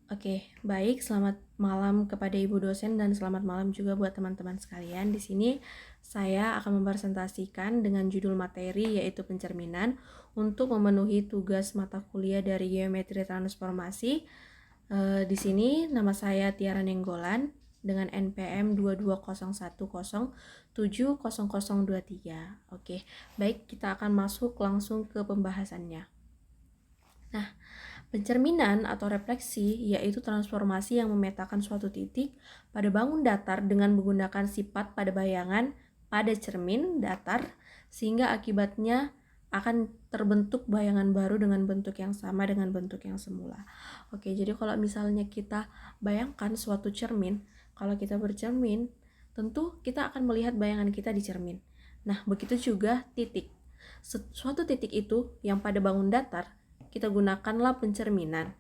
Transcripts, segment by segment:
Oke, baik. Selamat malam kepada Ibu dosen dan selamat malam juga buat teman-teman sekalian. Di sini saya akan mempresentasikan dengan judul materi yaitu pencerminan untuk memenuhi tugas mata kuliah dari Geometri Transformasi. Di sini nama saya Tiara Nenggolan dengan NPM 2201070023. Oke, baik, kita akan masuk langsung ke pembahasannya. Nah, pencerminan atau refleksi yaitu transformasi yang memetakan suatu titik pada bangun datar dengan menggunakan sifat pada bayangan pada cermin datar sehingga akibatnya akan terbentuk bayangan baru dengan bentuk yang sama dengan bentuk yang semula. Oke, jadi kalau misalnya kita bayangkan suatu cermin, kalau kita bercermin, tentu kita akan melihat bayangan kita di cermin. Nah, begitu juga titik. Suatu titik itu yang pada bangun datar kita gunakanlah pencerminan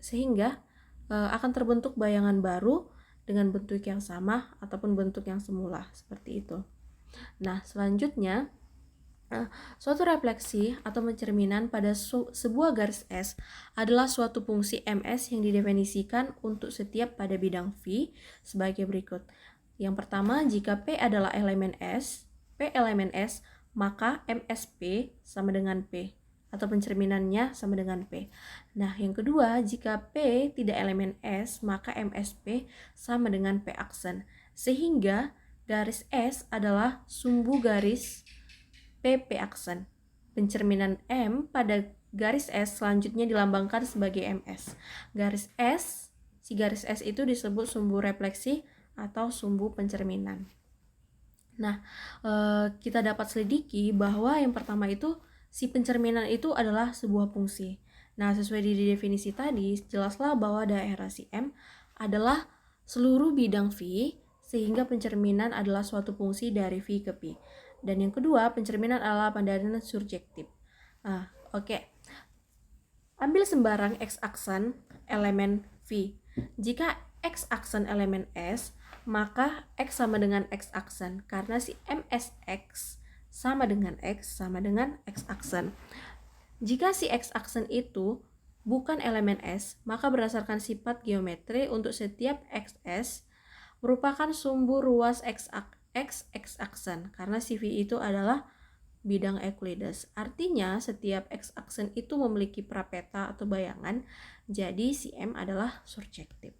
sehingga akan terbentuk bayangan baru dengan bentuk yang sama ataupun bentuk yang semula seperti itu. Nah, selanjutnya suatu refleksi atau pencerminan pada sebuah garis S adalah suatu fungsi MS yang didefinisikan untuk setiap pada bidang V sebagai berikut. Yang pertama, jika P adalah elemen S, P elemen S, maka MSP sama dengan P atau pencerminannya sama dengan P. Nah, yang kedua, jika P tidak elemen S, maka MSP sama dengan P aksen. Sehingga garis S adalah sumbu garis PP aksen. Pencerminan M pada garis S selanjutnya dilambangkan sebagai MS. Garis S, si garis S itu disebut sumbu refleksi atau sumbu pencerminan. Nah, kita dapat selidiki bahwa yang pertama itu si pencerminan itu adalah sebuah fungsi. Nah, sesuai di definisi tadi, jelaslah bahwa daerah si M adalah seluruh bidang V, sehingga pencerminan adalah suatu fungsi dari V ke P. Dan yang kedua, pencerminan adalah pandangan surjektif. Oke. Ambil sembarang X aksen elemen V. Jika X aksen elemen S, maka X sama dengan X aksen karena si MSX sama dengan X sama dengan X aksen. Jika si X aksen itu bukan elemen S, maka berdasarkan sifat geometri untuk setiap XS merupakan sumbu ruas X aksen karena si V itu adalah bidang Euclides. Artinya setiap X aksen itu memiliki prapeta atau bayangan, jadi si M adalah surjektif.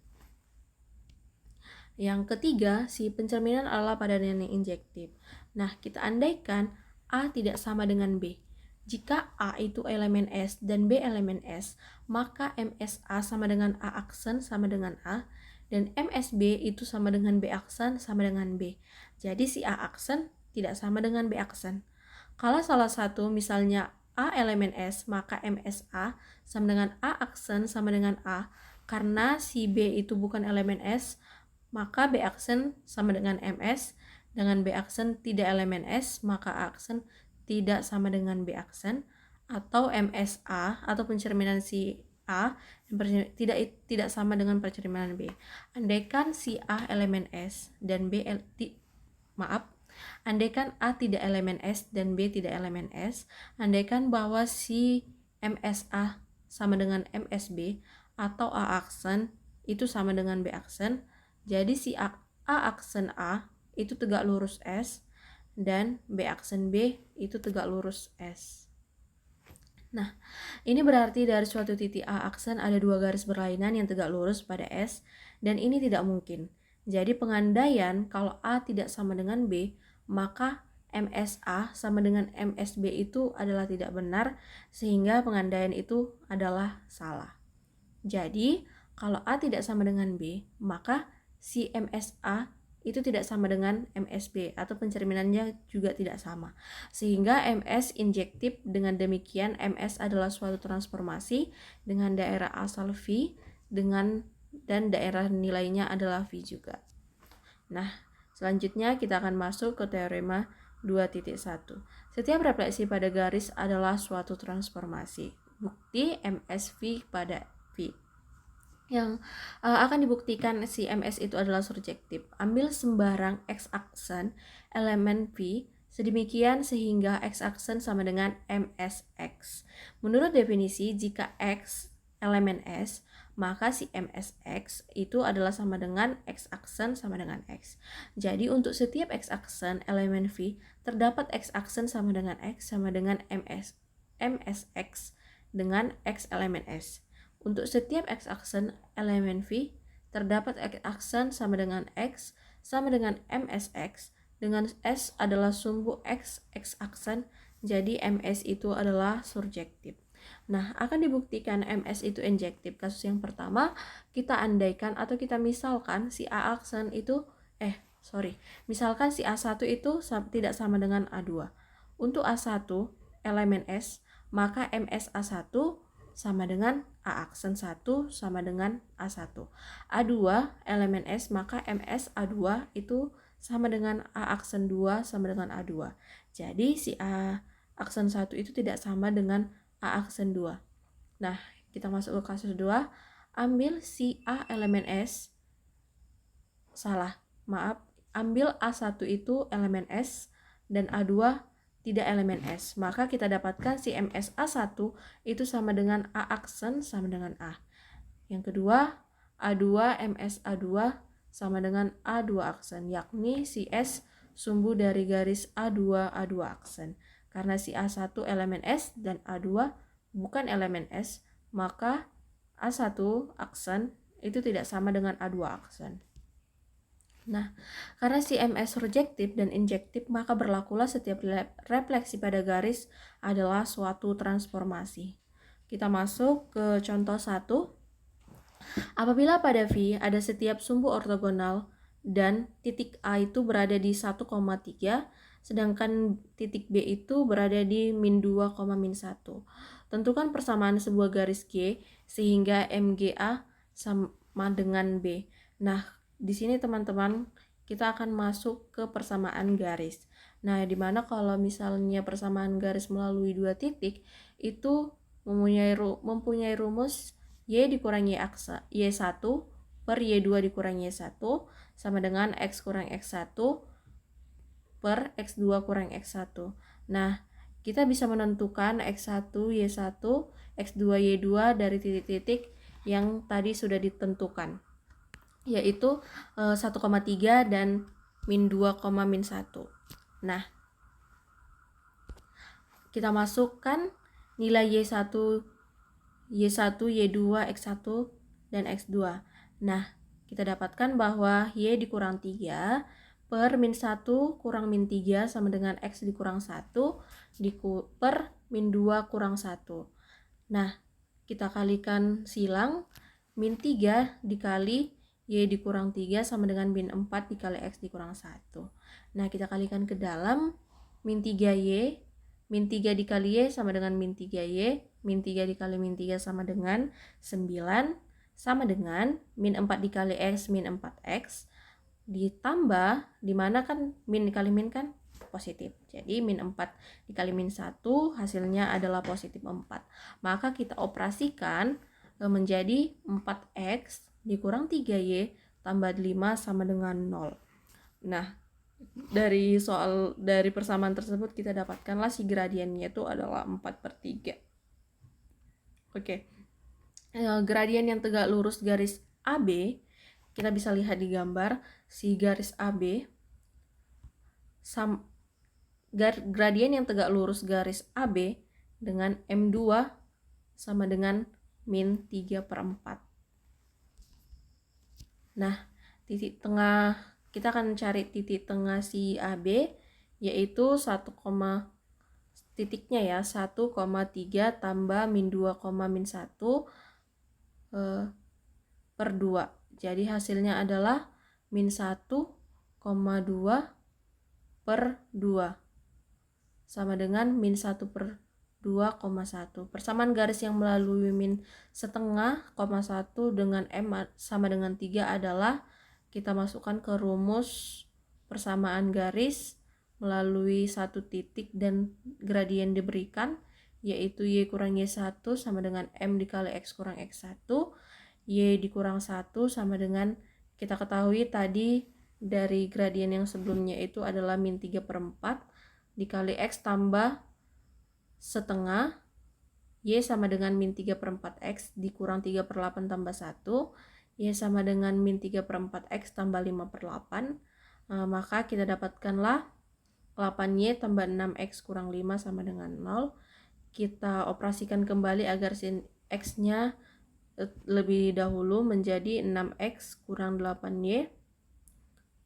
Yang ketiga, si pencerminan adalah padanan yang injektif. Nah, kita andaikan A tidak sama dengan B. Jika A itu elemen S dan B elemen S, maka MSA sama dengan A aksen sama dengan A, dan MSB itu sama dengan B aksen sama dengan B. Jadi si A aksen tidak sama dengan B aksen. Kalau salah satu misalnya A elemen S, maka MSA sama dengan A aksen sama dengan A. Karena si B itu bukan elemen S, maka B aksen sama dengan MS. Dengan B aksen tidak elemen S, maka A aksen tidak sama dengan B aksen. Atau MSA atau pencerminan si A tidak sama dengan pencerminan B. Andaikan si A elemen S dan andaikan A tidak elemen S dan B tidak elemen S, andaikan bahwa si MSA sama dengan MSB atau A aksen itu sama dengan B aksen, jadi si A aksen A itu tegak lurus S dan B aksen B itu tegak lurus S. Nah, ini berarti dari suatu titik A aksen ada dua garis berlainan yang tegak lurus pada S, dan ini tidak mungkin. Jadi pengandaian kalau A tidak sama dengan B, maka MSA sama dengan MSB itu adalah tidak benar, sehingga pengandaian itu adalah salah. Jadi, kalau A tidak sama dengan B, maka si MSA itu tidak sama dengan MSB atau pencerminannya juga tidak sama. Sehingga MS injektif, dengan demikian MS adalah suatu transformasi dengan daerah asal V dan daerah nilainya adalah V juga. Nah, selanjutnya kita akan masuk ke teorema 2.1. Setiap refleksi pada garis adalah suatu transformasi. Bukti MSV pada V. Yang akan dibuktikan si MS itu adalah surjektif. Ambil sembarang X aksen elemen V sedemikian sehingga X aksen sama dengan MSX. Menurut definisi, jika X elemen S, maka si MSX itu adalah sama dengan X aksen sama dengan X. Jadi untuk setiap X aksen elemen V, terdapat X aksen sama dengan X sama dengan MSX dengan X elemen S. Untuk setiap X aksen elemen V, terdapat X aksen sama dengan X sama dengan MSX dengan S adalah sumbu X aksen, jadi MS itu adalah surjektif. Nah, akan dibuktikan MS itu injektif. Kasus yang pertama, kita andaikan atau kita misalkan si A aksen itu misalkan si A1 itu tidak sama dengan A2. Untuk A1 elemen S, maka MS A1 sama dengan A aksen 1 sama dengan A1. A2 elemen S, maka MS A2 itu sama dengan A aksen 2 sama dengan A2. Jadi si A aksen 1 itu tidak sama dengan A aksen 2. Nah, kita masuk ke kasus 2. Ambil si A elemen S. Ambil A1 itu elemen S dan A2 tidak elemen S. Maka kita dapatkan si MS A1 itu sama dengan A aksen sama dengan A. Yang kedua, A2 MS A2 sama dengan A2 aksen, yakni si S sumbu dari garis A2 aksen. Karena si A1 elemen S dan A2 bukan elemen S, maka A1 aksen itu tidak sama dengan A2 aksen. Nah, karena si MS surjektif dan injektif, maka berlakulah setiap refleksi pada garis adalah suatu transformasi. Kita masuk ke contoh 1. Apabila pada V ada setiap sumbu ortogonal dan titik A itu berada di 1,3, sedangkan titik B itu berada di min 2, min 1. Tentukan persamaan sebuah garis G sehingga MGA sama dengan B. Nah, di sini teman-teman kita akan masuk ke persamaan garis. Nah, dimana kalau misalnya persamaan garis melalui dua titik itu mempunyai rumus Y dikurangi Y1 per Y2 dikurangi Y1 sama dengan X kurang X1 per X2 kurang X1. Nah, kita bisa menentukan X1, Y1, X2, Y2 dari titik-titik yang tadi sudah ditentukan, yaitu 1,3 dan min 2, min 1. Nah, kita masukkan nilai Y1, Y2, X1, dan X2. Nah, kita dapatkan bahwa Y dikurang 3 per min 1 kurang min 3 sama dengan X dikurang 1 per min 2 kurang 1. Nah, kita kalikan silang, min 3 dikali Y dikurang 3 sama dengan min 4 dikali X dikurang 1. Nah, kita kalikan ke dalam, min 3Y, min 3 dikali Y sama dengan min 3Y, min 3 dikali min 3 sama dengan 9, sama dengan min 4 dikali X, min 4X, ditambah, dimana kan min dikali min kan positif. Jadi min 4 dikali min 1 hasilnya adalah positif 4. Maka kita operasikan menjadi 4X dikurang 3Y tambah 5 sama dengan 0. Nah, dari persamaan tersebut kita dapatkanlah si gradiennya itu adalah 4/3. Oke. Gradien yang tegak lurus garis AB, kita bisa lihat di gambar si garis AB gradien yang tegak lurus garis AB dengan M2 sama dengan min 3/4. Nah, titik tengah, kita akan cari titik tengah si AB, yaitu 1,3 tambah min 2, min 1 per 2. Jadi hasilnya adalah min 1,2 per 2 sama dengan min 1 per 2,1. Persamaan garis yang melalui min setengah, 1 dengan M sama dengan 3 adalah kita masukkan ke rumus persamaan garis melalui satu titik dan gradien diberikan, yaitu Y kurang Y1 sama dengan M dikali X kurang X1, Y dikurang 1 sama dengan, kita ketahui tadi dari gradien yang sebelumnya itu adalah min 3/4 dikali X tambah setengah Y sama dengan min 3/4 X dikurang 3/8 tambah 1, Y sama dengan min 3/4 X tambah 5/8. Maka kita dapatkanlah 8Y tambah 6X kurang 5 sama dengan 0. Kita operasikan kembali agar sin X-nya lebih dahulu menjadi 6X kurang 8Y.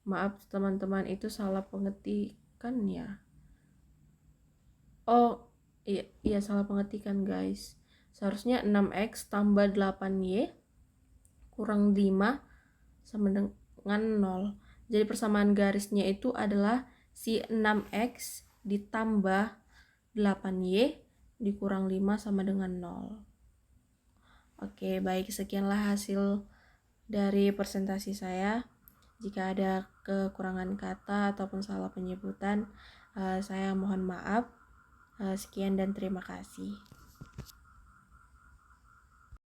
Maaf teman-teman, itu salah pengetikan ya. Oh iya salah pengetikan guys. Seharusnya 6X tambah 8Y kurang 5 sama dengan 0. Jadi persamaan garisnya itu adalah si 6X ditambah 8Y dikurang 5 sama dengan 0. Oke, baik, sekianlah hasil dari presentasi saya. Jika ada kekurangan kata ataupun salah penyebutan, saya mohon maaf. Sekian dan terima kasih.